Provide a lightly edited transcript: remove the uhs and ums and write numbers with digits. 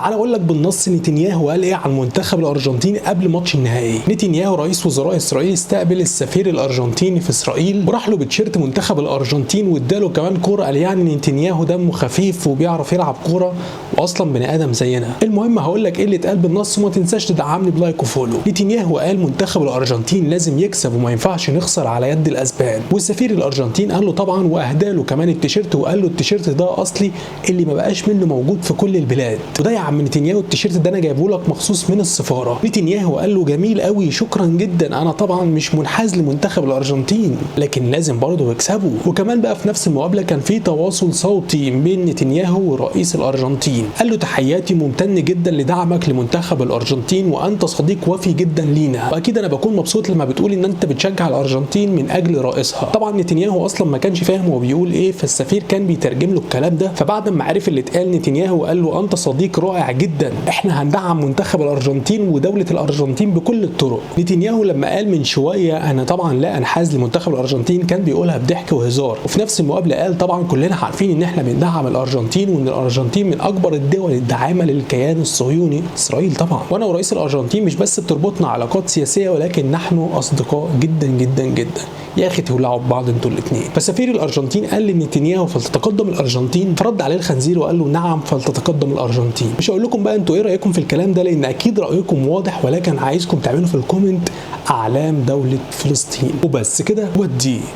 تعال اقول لك بالنص نتنياهو قال ايه عن منتخب الارجنتين قبل ماتش النهائي. نتنياهو رئيس وزراء اسرائيل استقبل السفير الارجنتيني في اسرائيل وراح له بتشيرت منتخب الارجنتين واداله كمان كوره. قال يعني نتنياهو دمه خفيف وبيعرف يلعب كوره واصلا بني ادم زينا. المهم هقول لك ايه اللي اتقال بالنص وما تنساش تدعمني بلايك وفولو. نتنياهو قال منتخب الارجنتين لازم يكسب وما ينفعش نخسر على يد الاسبان. والسفير الارجنتين قال له طبعا واهدى له كمان التيشيرت وقال له التيشيرت ده اصلي اللي ما بقاش منه موجود في كل البلاد. وده يا عم نتنياهو التيشيرت ده انا جايبه لك مخصوص من السفاره. نتنياهو قال له جميل قوي شكرا جدا، انا طبعا مش منحاز لمنتخب الارجنتين لكن لازم برضه يكسبوا. وكمان بقى في نفس المقابله كان في تواصل صوتي بين نتنياهو ورئيس الارجنتين. قال له تحياتي ممتن جدا لدعمك لمنتخب الارجنتين وانت صديق وفي جدا لينا، واكيد انا بكون مبسوط لما بتقول ان انت بتشجع الارجنتين من اجل رئيسها. طبعا نتنياهو اصلا ما كانش فاهم هو بيقول ايه، فالسفير كان بيترجم له الكلام ده. فبعد ما عرف اللي اتقال نتنياهو قال له انت صديق رائع جدا، احنا هندعم منتخب الارجنتين ودوله الارجنتين بكل الطرق. نتنياهو لما قال من شويه انا طبعا لا انحاز لمنتخب الارجنتين كان بيقولها بضحك وهزار، وفي نفس المقابله قال طبعا كلنا عارفين ان احنا بندعم الارجنتين وان الارجنتين من اكبر الدول الداعمه للكيان الصهيوني اسرائيل طبعا، وانا ورئيس الارجنتين مش بس بتربطنا علاقات سياسيه ولكن نحن اصدقاء جدا جدا جدا. يا اخي تولعوا ببعض انتوا الاثنين. فسفير الارجنتين قال لنتنياهو فلتتقدم الارجنتين، فرد عليه الخنزير وقال له نعم فلتتقدم الارجنتين. مش هقول لكم بقى انتوا ايه رايكم في الكلام ده لان اكيد رايكم واضح، ولكن عايزكم تعملوا في الكومنت اعلام دوله فلسطين وبس كده ودي.